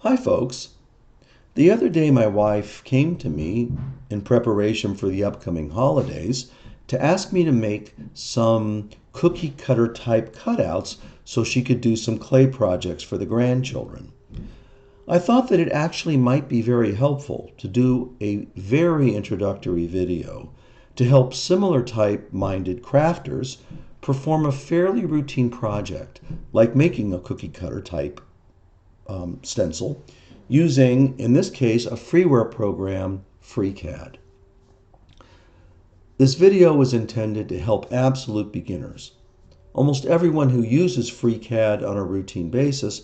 Hi, folks. The other day, my wife came to me in preparation for the upcoming holidays to ask me to make some cookie cutter type cutouts so she could do some clay projects for the grandchildren. I thought that it actually might be very helpful to do a very introductory video to help similar type minded crafters perform a fairly routine project like making a cookie cutter type stencil using, in this case, a freeware program, FreeCAD. This video was intended to help absolute beginners. Almost everyone who uses FreeCAD on a routine basis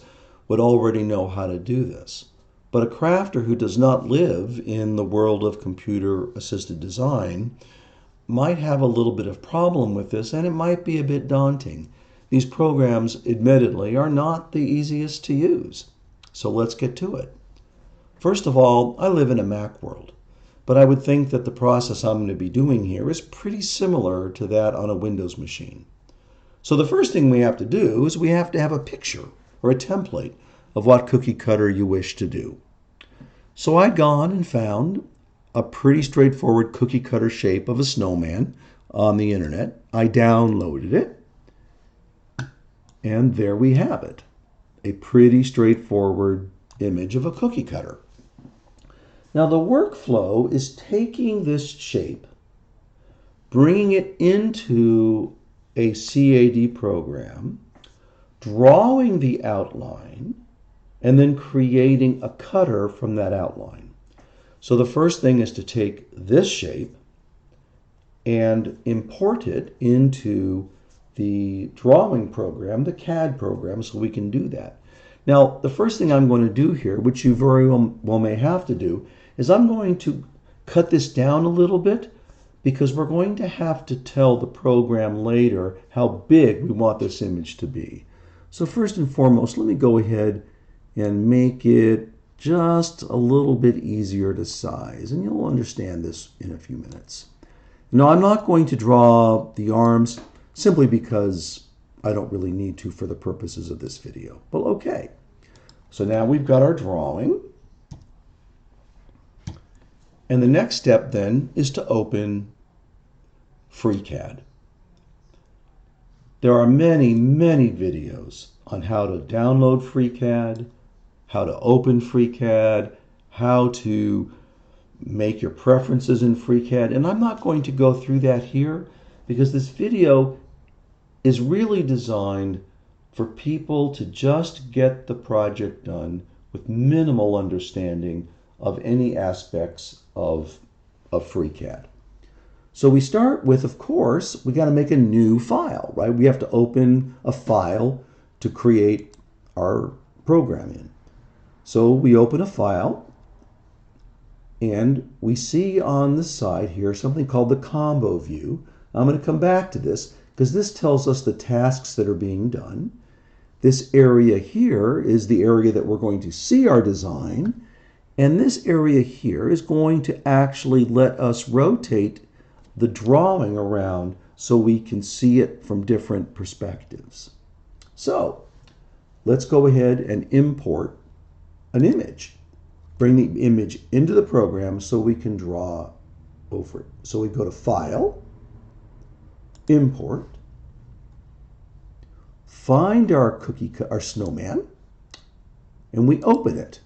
would already know how to do this. But a crafter who does not live in the world of computer-assisted design might have a little bit of problem with this, and it might be a bit daunting. These programs, admittedly, are not the easiest to use. So let's get to it. First of all, I live in a Mac world, but I would think that the process I'm going to be doing here is pretty similar to that on a Windows machine. So the first thing we have to do is we have to have a picture or a template of what cookie cutter you wish to do. So I'd gone and found a pretty straightforward cookie cutter shape of a snowman on the internet. I downloaded it, and there we have it. A pretty straightforward image of a cookie cutter. Now the workflow is taking this shape, bringing it into a CAD program, drawing the outline, and then creating a cutter from that outline. So the first thing is to take this shape and import it into the drawing program, the CAD program, so we can do that. Now, the first thing I'm going to do here, which you very well may have to do, is I'm going to cut this down a little bit because we're going to have to tell the program later how big we want this image to be. So first and foremost, let me go ahead and make it just a little bit easier to size, and you'll understand this in a few minutes. Now, I'm not going to draw the arms simply because I don't really need to for the purposes of this video. But okay, so now we've got our drawing. And the next step then is to open FreeCAD. There are many, many videos on how to download FreeCAD, how to open FreeCAD, how to make your preferences in FreeCAD. And I'm not going to go through that here because this video is really designed for people to just get the project done with minimal understanding of any aspects of FreeCAD. So we start with, of course, we got to make a new file, right? We have to open a file to create our program in. So we open a file, and we see on the side here something called the combo view. I'm going to come back to this because this tells us the tasks that are being done. This area here is the area that we're going to see our design, and this area here is going to actually let us rotate the drawing around so we can see it from different perspectives. So let's go ahead and import an image. Bring the image into the program so we can draw over it. So we go to File, Import, find our our snowman, and we open it.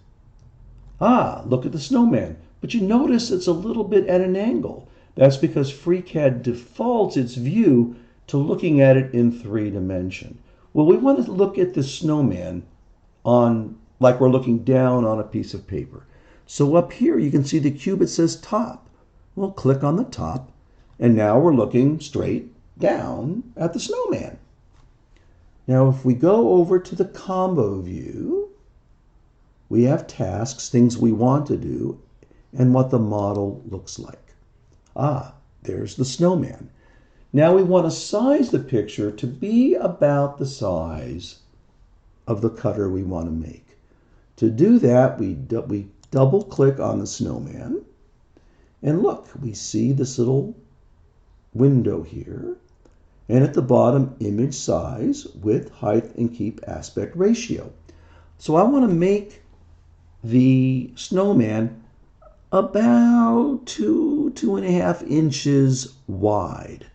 Ah, look at the snowman. But you notice it's a little bit at an angle. That's because FreeCAD defaults its view to looking at it in 3D. Well, we want to look at the snowman on like we're looking down on a piece of paper. So up here you can see the cube, it says top. We'll click on the top, and now we're looking straight down at the snowman. Now if we go over to the combo view, we have tasks, things we want to do, and what the model looks like. Ah, there's the snowman. Now we want to size the picture to be about the size of the cutter we want to make. To do that, we double click on the snowman, and look, we see this little window here, and at the bottom, image size, width, height, and keep aspect ratio. So I want to make the snowman about 2.5 inches wide.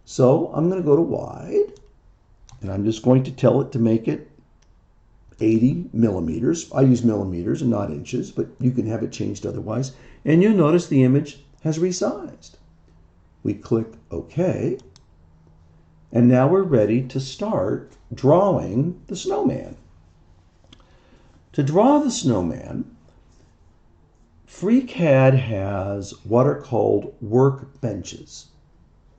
So I'm going to go to wide, and I'm just going to tell it to make it 80 millimeters. I use millimeters and not inches, but you can have it changed otherwise. And you'll notice the image has resized. We click OK, and now we're ready to start drawing the snowman. To draw the snowman, FreeCAD has what are called workbenches.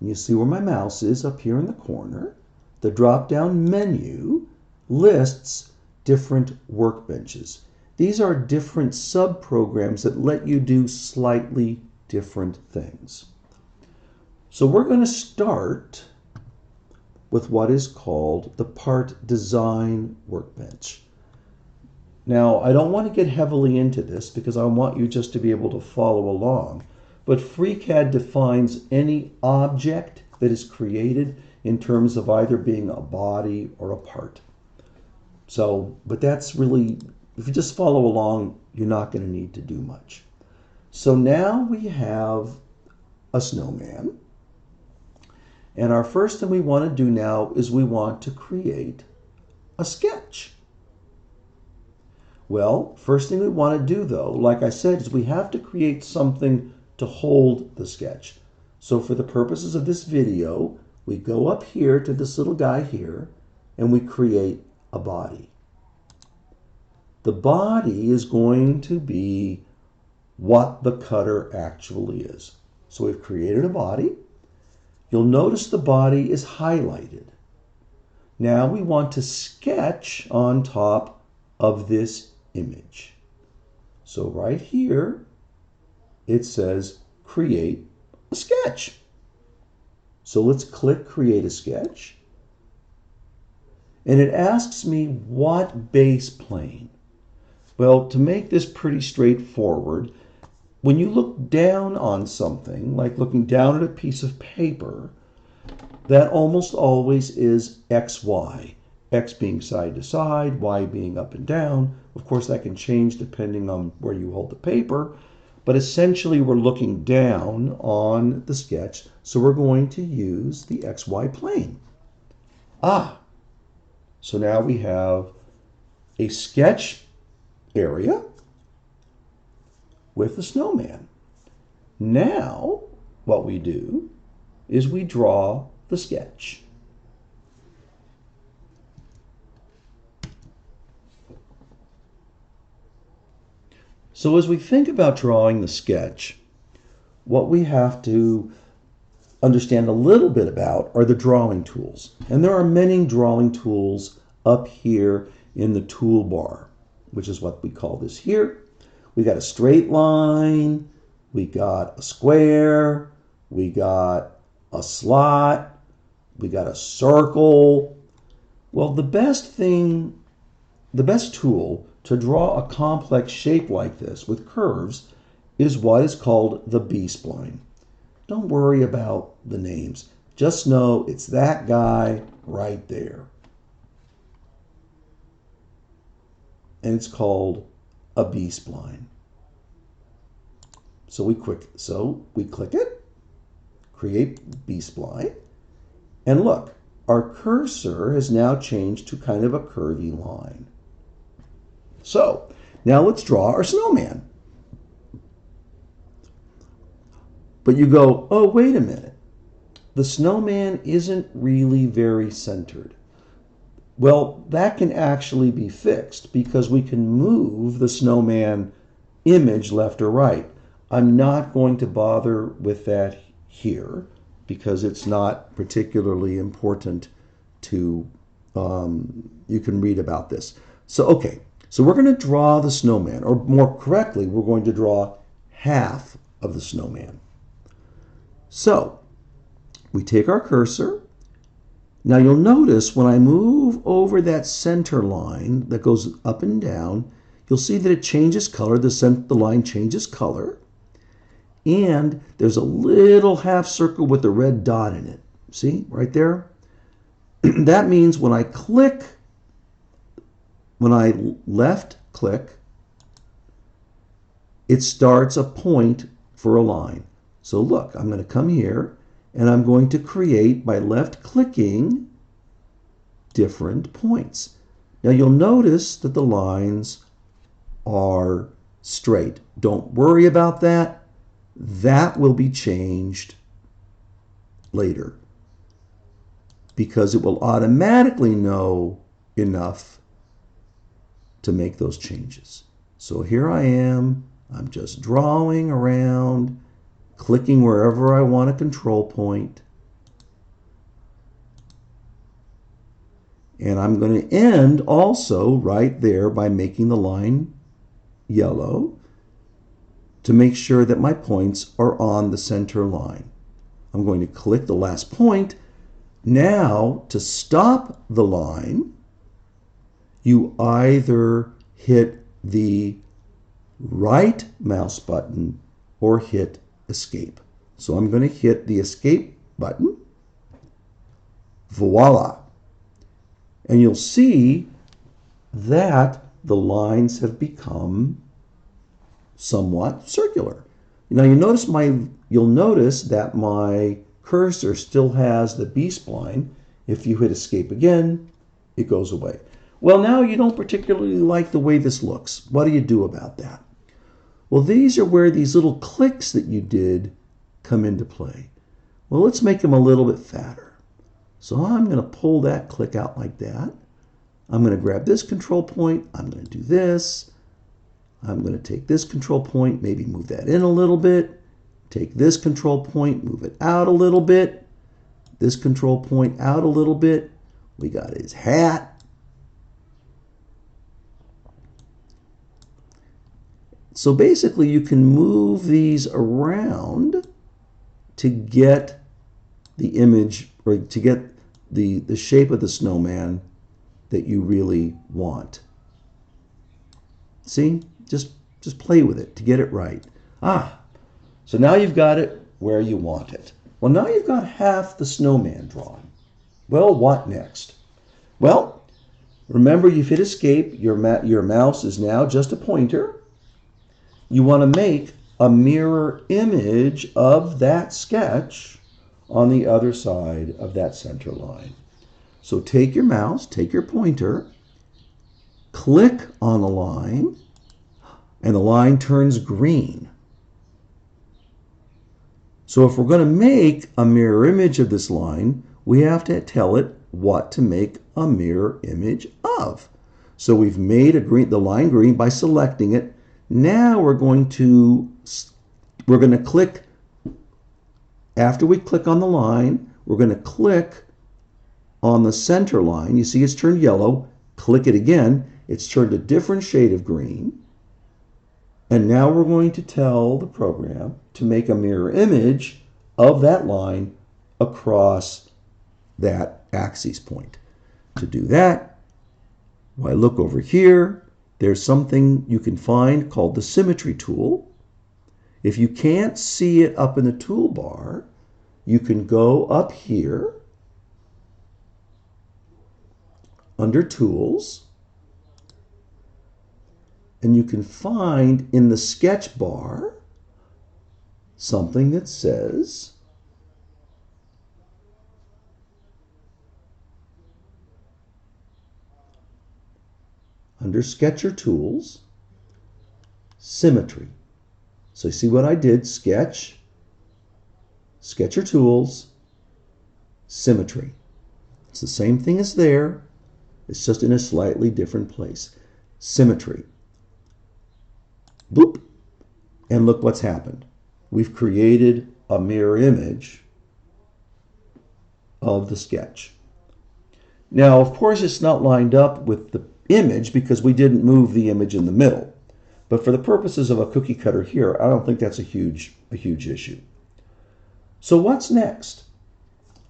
You see where my mouse is up here in the corner. The drop-down menu lists different workbenches. These are different sub-programs that let you do slightly different things. So we're going to start with what is called the Part Design workbench. Now, I don't want to get heavily into this because I want you just to be able to follow along. But FreeCAD defines any object that is created in terms of either being a body or a part. So, but that's really, if you just follow along, you're not going to need to do much. So now we have a snowman. And our first thing we want to do now is we want to create a sketch. Well, first thing we want to do though, like I said, is we have to create something to hold the sketch. So for the purposes of this video, we go up here to this little guy here and we create a body. The body is going to be what the cutter actually is. So we've created a body. You'll notice the body is highlighted. Now we want to sketch on top of this image. So right here, it says create a sketch. So let's click create a sketch. And it asks me what base plane. Well, to make this pretty straightforward, when you look down on something, like looking down at a piece of paper, that almost always is XY. X being side to side, Y being up and down. Of course, that can change depending on where you hold the paper. But essentially, we're looking down on the sketch, so we're going to use the XY plane. So now we have a sketch area with the snowman. Now, what we do is we draw the sketch. So as we think about drawing the sketch, what we have to understand a little bit about are the drawing tools. And there are many drawing tools up here in the toolbar, which is what we call this here. We got a straight line, we got a square, we got a slot, we got a circle. Well, the best tool to draw a complex shape like this with curves is what is called the B-spline. Don't worry about the names. Just know it's that guy right there. And it's called a B-spline. So we click it, create B-spline, and look, our cursor has now changed to kind of a curvy line. So now let's draw our snowman. But you go, oh, wait a minute. The snowman isn't really very centered. Well, that can actually be fixed because we can move the snowman image left or right. I'm not going to bother with that here because it's not particularly important to, you can read about this. So, okay, so we're going to draw the snowman, or more correctly, we're going to draw half of the snowman. So, we take our cursor. Now you'll notice when I move over that center line that goes up and down, you'll see that it changes color. The line changes color. And there's a little half circle with a red dot in it. See, right there? That means when I left click it starts a point for a line. So look, I'm going to come here and I'm going to create by left clicking different points. Now you'll notice that the lines are straight. Don't worry about that. That will be changed later because it will automatically know enough to make those changes. So here I am. I'm just drawing around, clicking wherever I want a control point. And I'm going to end also right there by making the line yellow to make sure that my points are on the center line. I'm going to click the last point. Now, to stop the line, you either hit the right mouse button or hit escape. So I'm going to hit the escape button. Voila. And you'll see that the lines have become somewhat circular. Now you'll notice that my cursor still has the B-spline. If you hit escape again, it goes away. Well, now you don't particularly like the way this looks. What do you do about that? Well, these are where these little clicks that you did come into play. Well, let's make them a little bit fatter. So I'm going to pull that click out like that. I'm going to grab this control point. I'm going to do this. I'm going to take this control point, maybe move that in a little bit. Take this control point, move it out a little bit. This control point out a little bit. We got his hat. So basically you can move these around to get the image or to get the shape of the snowman that you really want. See? Just play with it to get it right. So now you've got it where you want it. Well, now you've got half the snowman drawn. Well, what next? Well, remember you've hit escape. Your mouse is now just a pointer. You want to make a mirror image of that sketch on the other side of that center line. So take your mouse, take your pointer, click on the line, and the line turns green. So if we're going to make a mirror image of this line, we have to tell it what to make a mirror image of. So we've made the line green by selecting it. Now we're going to click, after we click on the line, we're going to click on the center line. You see it's turned yellow. Click it again. It's turned a different shade of green. And now we're going to tell the program to make a mirror image of that line across that axis point. To do that, well, I look over here. There's something you can find called the symmetry tool. If you can't see it up in the toolbar, you can go up here under Tools, and you can find in the sketch bar something that says under Sketcher Tools, Symmetry. So you see what I did? Sketch, Sketcher Tools, Symmetry. It's the same thing as there. It's just in a slightly different place. Symmetry. Boop. And look what's happened. We've created a mirror image of the sketch. Now, of course, it's not lined up with the image because we didn't move the image in the middle. But for the purposes of a cookie cutter here, I don't think that's a huge issue. So what's next?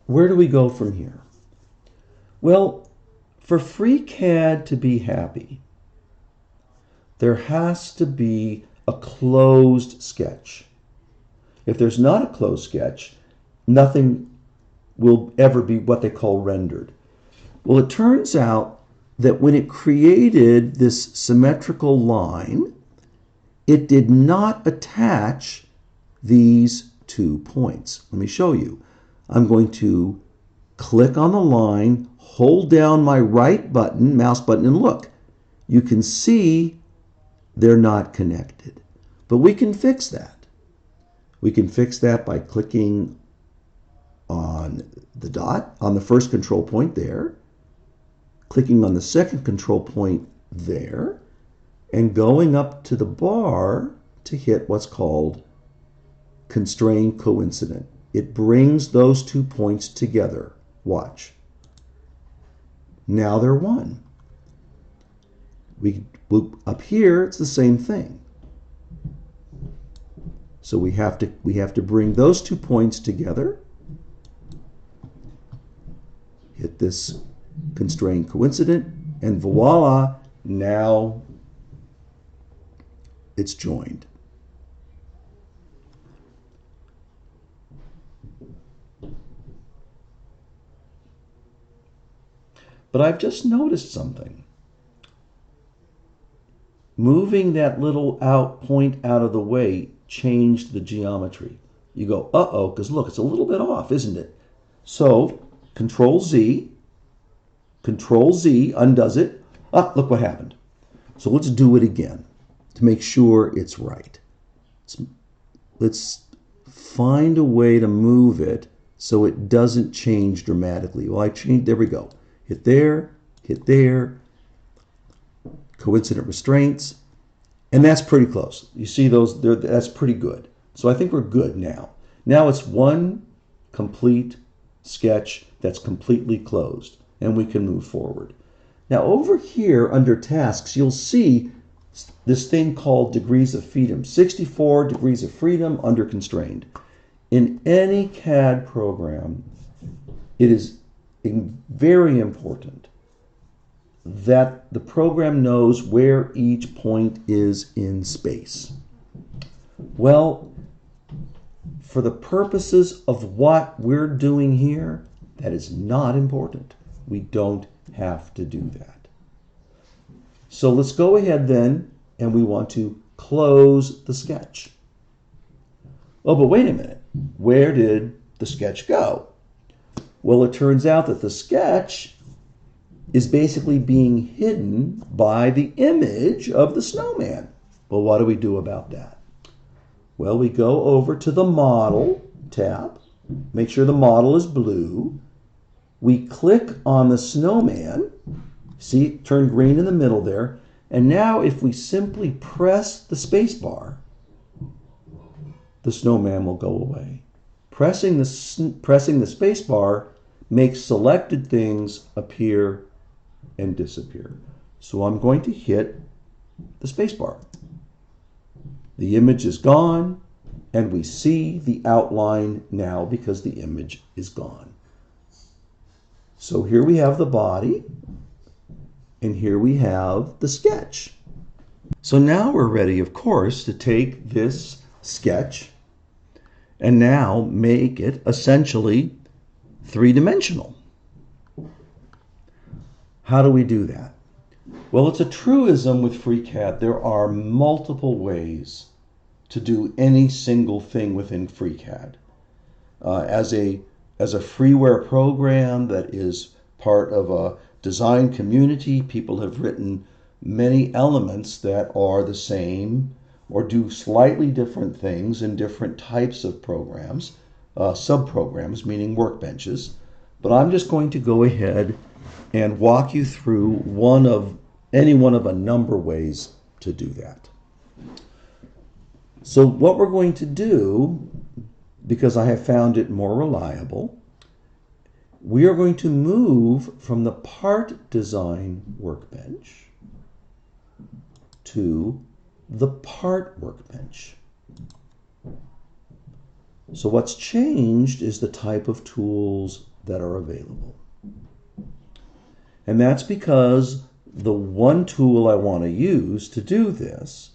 Where do we go from here? Well, for FreeCAD to be happy, there has to be a closed sketch. If there's not a closed sketch, nothing will ever be what they call rendered. Well, it turns out that when it created this symmetrical line, it did not attach these 2 points. Let me show you. I'm going to click on the line, hold down my right button, mouse button, and look. You can see they're not connected. But we can fix that. We can fix that by clicking on the dot on the first control point there, clicking on the second control point there, and going up to the bar to hit what's called constrain coincident. It brings those 2 points together. Watch. Now they're one. Up here, it's the same thing. So we have to bring those 2 points together. Hit this constrain coincident, and voila, now it's joined. But I've just noticed something. Moving that little point out of the way changed the geometry. You go, uh-oh, because look, it's a little bit off, isn't it? So, Control Z undoes it. Ah, look what happened. So let's do it again to make sure it's right. Let's find a way to move it so it doesn't change dramatically. Well, I changed, there we go. Hit there, coincident restraints, and that's pretty close. You see those, that's pretty good. So I think we're good now. Now it's one complete sketch that's completely closed, and we can move forward. Now over here under tasks, you'll see this thing called degrees of freedom, 64 degrees of freedom under constrained. In any CAD program, it is very important that the program knows where each point is in space. Well, for the purposes of what we're doing here, that is not important. We don't have to do that. So let's go ahead then, and we want to close the sketch. Oh, but wait a minute. Where did the sketch go? Well, it turns out that the sketch is basically being hidden by the image of the snowman. Well, what do we do about that? Well, we go over to the Model tab, make sure the model is blue. We click on the snowman. See, it turned green in the middle there. And now if we simply press the space bar, the snowman will go away. Pressing the space bar makes selected things appear and disappear. So I'm going to hit the space bar. The image is gone, and we see the outline now because the image is gone. So here we have the body, and here we have the sketch. So now we're ready, of course, to take this sketch and now make it essentially three-dimensional. How do we do that? Well, it's a truism with FreeCAD. There are multiple ways to do any single thing within FreeCAD. As a freeware program that is part of a design community, people have written many elements that are the same or do slightly different things in different types of programs, sub-programs, meaning workbenches. But I'm just going to go ahead and walk you through any one of a number of ways to do that. So what we're going to do, because I have found it more reliable, we are going to move from the part design workbench to the part workbench. So what's changed is the type of tools that are available. And that's because the one tool I want to use to do this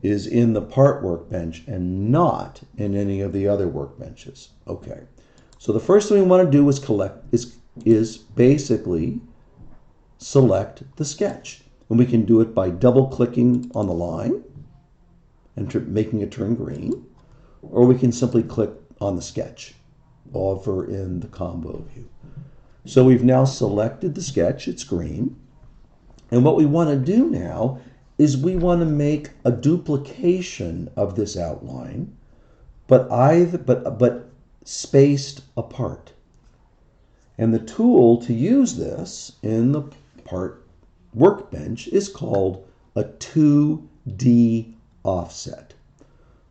is in the part workbench and not in any of the other workbenches. Okay. So the first thing we want to do is basically select the sketch. And we can do it by double clicking on the line and making it turn green, or we can simply click on the sketch over in the combo view. So we've now selected the sketch, it's green. And what we want to do now is we want to make a duplication of this outline, but spaced apart. And the tool to use this in the part workbench is called a 2D offset.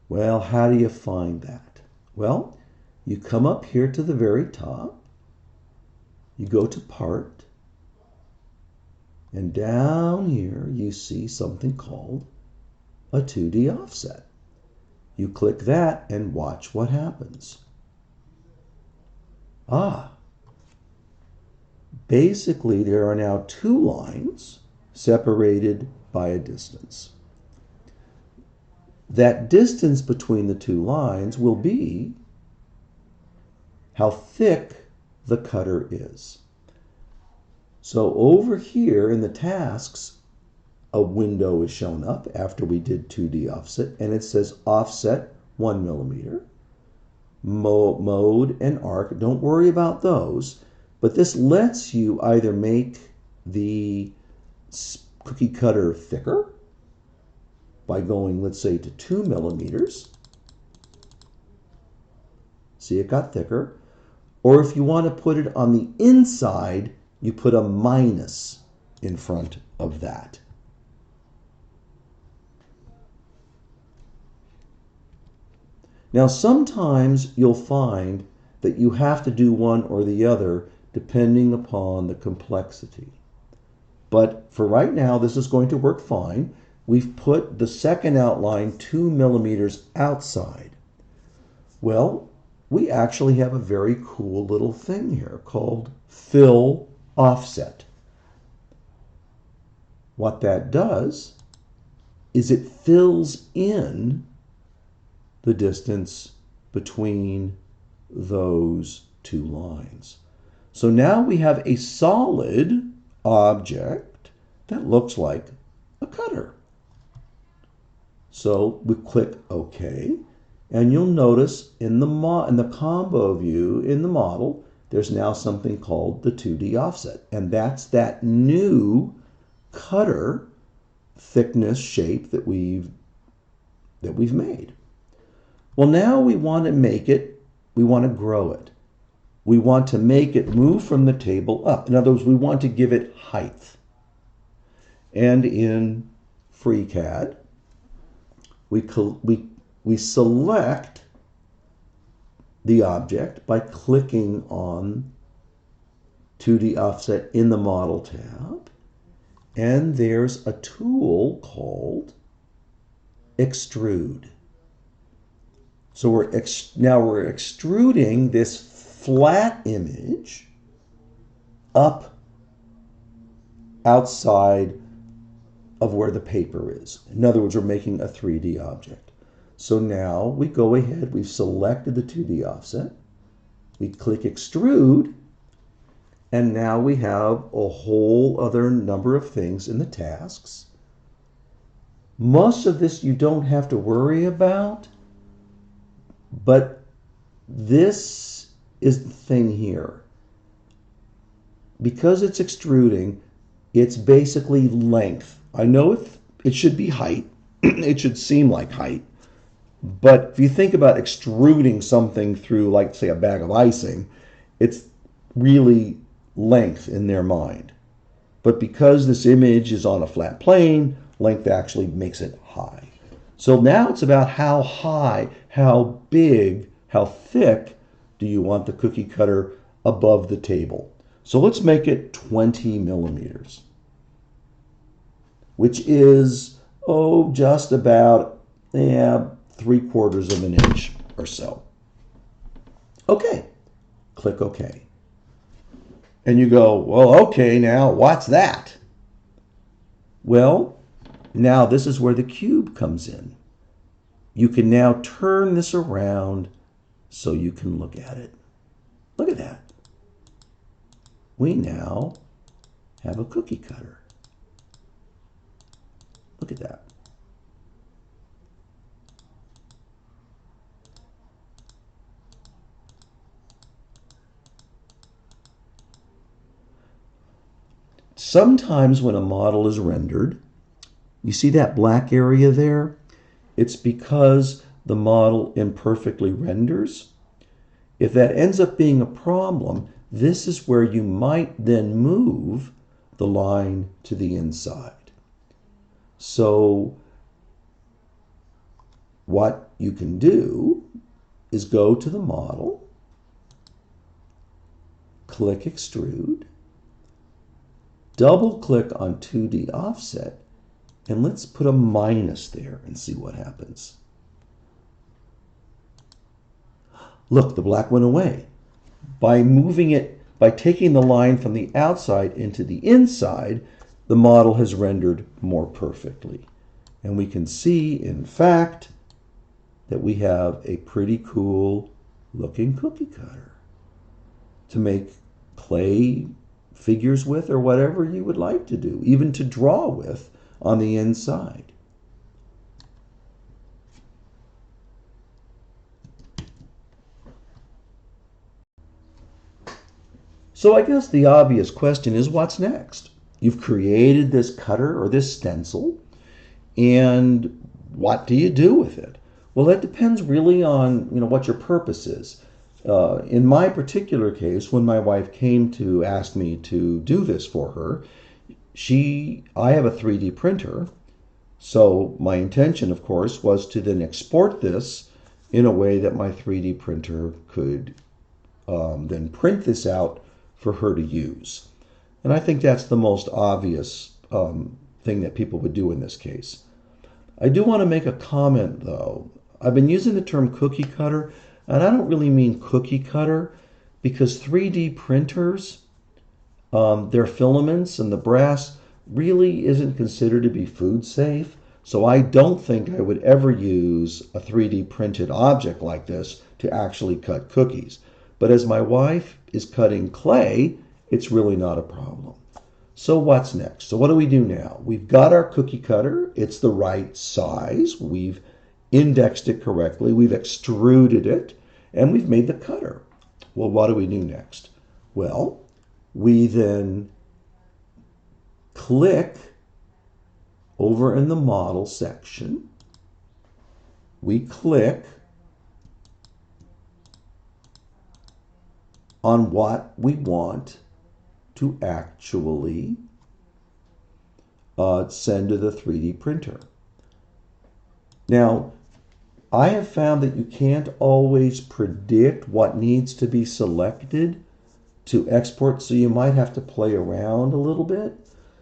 Well, how do you find that? Well, you come up here to the very top, you go to Part, and down here you see something called a 2D offset. You click that and watch what happens. Basically there are now two lines separated by a distance. That distance between the two lines will be how thick the cutter is. So over here in the tasks, a window is shown up after we did 2D offset, and it says offset 1 millimeter. Mode and arc, don't worry about those, but this lets you either make the cookie cutter thicker by going, let's say, to 2 millimeters. See, it got thicker. Or if you want to put it on the inside, you put a minus in front of that. Now, sometimes you'll find that you have to do one or the other depending upon the complexity. But for right now, this is going to work fine. We've put the second outline 2 millimeters outside. Well, we actually have a very cool little thing here called fill offset. What that does is it fills in the distance between those two lines. So now we have a solid object that looks like a cutter. So we click OK, and you'll notice in the combo view in the model, there's now something called the 2D offset, and that's that new cutter thickness shape that we've made. Well, now we want to make it, we want to grow it. We want to make it move from the table up. In other words, we want to give it height. And in FreeCAD, we select the object by clicking on 2D offset in the model tab. And there's a tool called extrude. So now we're extruding this flat image up outside of where the paper is. In other words, we're making a 3D object. So now we go ahead, we've selected the 2D offset, we click extrude, and now we have a whole other number of things in the tasks. Most of this you don't have to worry about, but this is the thing here. Because it's extruding, it's basically length. I know it should be height. It should seem like height. But if you think about extruding something through, like, say, a bag of icing, it's really length in their mind. But because this image is on a flat plane, length actually makes it high. So now it's about how high, how big, how thick do you want the cookie cutter above the table. So let's make it 20 millimeters, which is, just about 3/4 of an inch or so. Okay, click OK. And you go, well, okay, now what's that? Well, now this is where the cube comes in. You can now turn this around so you can look at it. Look at that. We now have a cookie cutter. Look at that. Sometimes when a model is rendered, you see that black area there? It's because the model imperfectly renders. If that ends up being a problem, this is where you might then move the line to the inside. So what you can do is go to the model, click Extrude, double click on 2D Offset, and let's put a minus there and see what happens. Look, the black went away. By moving it, by taking the line from the outside into the inside, the model has rendered more perfectly. And we can see, in fact, that we have a pretty cool looking cookie cutter to make clay figures with, or whatever you would like to do, even to draw with on the inside. So I guess the obvious question is, what's next? You've created this cutter or this stencil, and what do you do with it? Well, that depends really on what your purpose is. In my particular case, when my wife came to ask me to do this for her, I have a 3D printer, so my intention, of course, was to then export this in a way that my 3D printer could then print this out for her to use. And I think that's the most obvious thing that people would do in this case. I do want to make a comment, though. I've been using the term cookie cutter, and I don't really mean cookie cutter, because 3D printers, their filaments and the brass really isn't considered to be food safe. So I don't think I would ever use a 3D printed object like this to actually cut cookies. But as my wife is cutting clay, it's really not a problem. So what's next? So what do we do now? We've got our cookie cutter. It's the right size. We've indexed it correctly. We've extruded it, and we've made the cutter. Well, what do we do next? Well, we then click over in the model section. We click on what we want to actually send to the 3D printer. Now, I have found that you can't always predict what needs to be selected to export, so you might have to play around a little bit.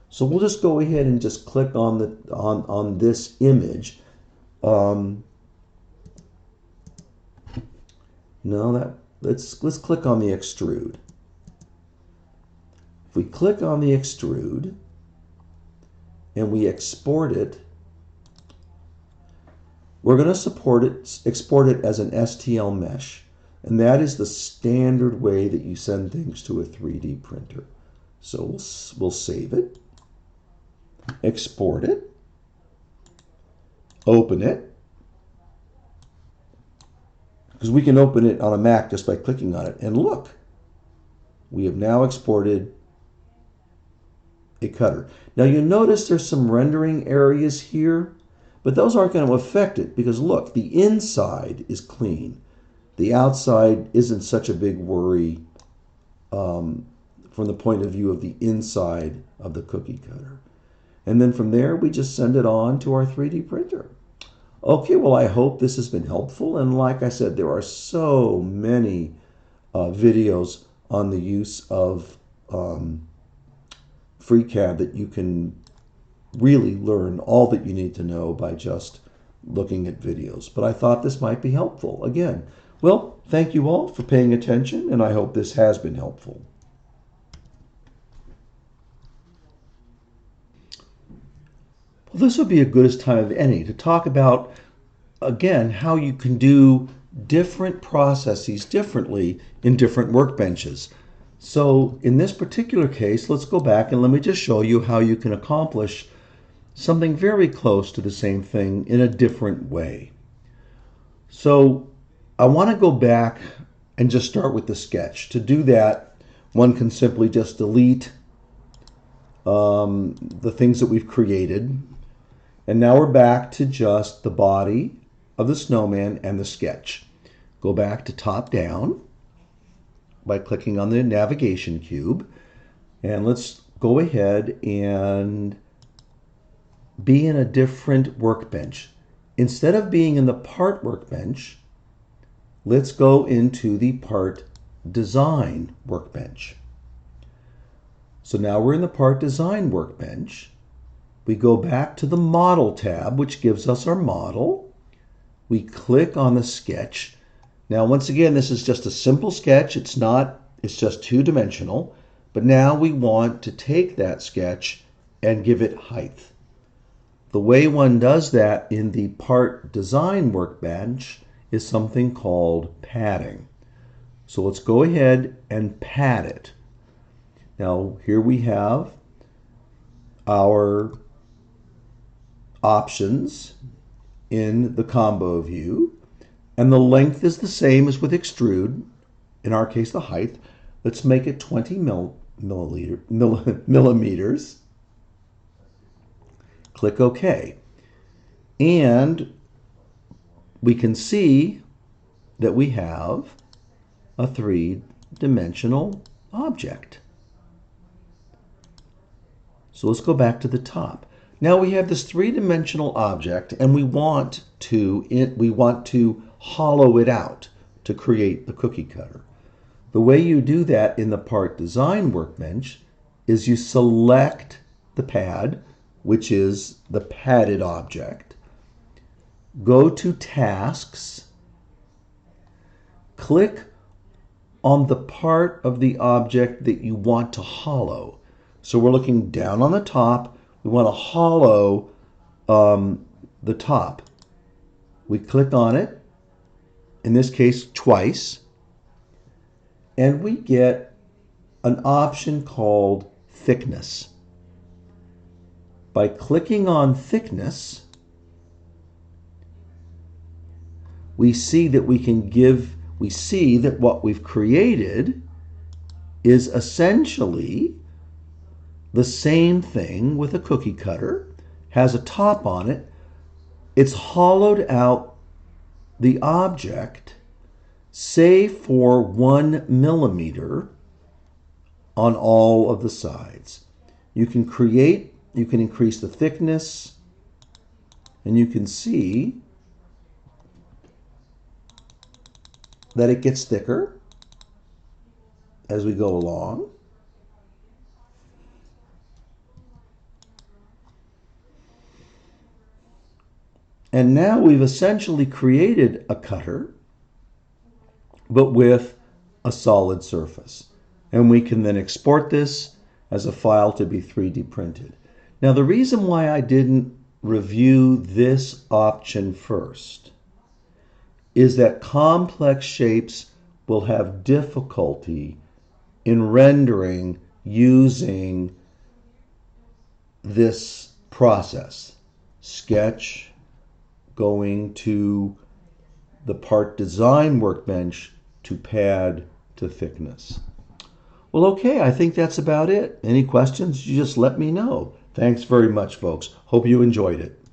So we'll just go ahead and just click on this image. Let's click on the extrude. If we click on the extrude and we export it, we're going to export it as an STL mesh. And that is the standard way that you send things to a 3D printer. So we'll save it, export it, open it, because we can open it on a Mac just by clicking on it. And look, we have now exported a cutter. Now you notice there's some rendering areas here, but those aren't going to affect it because look, the inside is clean. The outside isn't such a big worry from the point of view of the inside of the cookie cutter. And then from there, we just send it on to our 3D printer. Okay, well, I hope this has been helpful. And like I said, there are so many videos on the use of FreeCAD that you can really learn all that you need to know by just looking at videos. But I thought this might be helpful. Again, well, thank you all for paying attention, and I hope this has been helpful. Well, this would be a good time of any to talk about, again, how you can do different processes differently in different workbenches. So in this particular case, let's go back and let me just show you how you can accomplish something very close to the same thing in a different way. So I want to go back and just start with the sketch. To do that, one can simply just delete the things that we've created. And now we're back to just the body of the snowman and the sketch. Go back to top down by clicking on the navigation cube. And let's go ahead and be in a different workbench. Instead of being in the part workbench, let's go into the part design workbench. So now we're in the part design workbench. We go back to the model tab, which gives us our model. We click on the sketch. Now, once again, this is just a simple sketch. It's just two-dimensional. But now we want to take that sketch and give it height. The way one does that in the part design workbench is something called padding. So let's go ahead and pad it. Now, here we have our options in the combo view, and the length is the same as with extrude, in our case the height. Let's make it 20 millimeters. Click OK. And we can see that we have a three-dimensional object. So let's go back to the top. Now we have this three-dimensional object, and we want to hollow it out to create the cookie cutter. The way you do that in the part design workbench is you select the pad, which is the padded object. Go to tasks. Click on the part of the object that you want to hollow. So we're looking down on the top. We want to hollow the top. We click on it, in this case twice, and we get an option called thickness. By clicking on thickness, we see that what we've created is essentially the same thing with a cookie cutter, has a top on it. It's hollowed out the object, say for 1 millimeter on all of the sides. You can increase the thickness, and you can see that it gets thicker as we go along. And now we've essentially created a cutter, but with a solid surface. And we can then export this as a file to be 3D printed. Now, the reason why I didn't review this option first is that complex shapes will have difficulty in rendering using this process. Sketch, going to the part design workbench to pad to thickness. Well, okay, I think that's about it. Any questions, you just let me know. Thanks very much, folks. Hope you enjoyed it.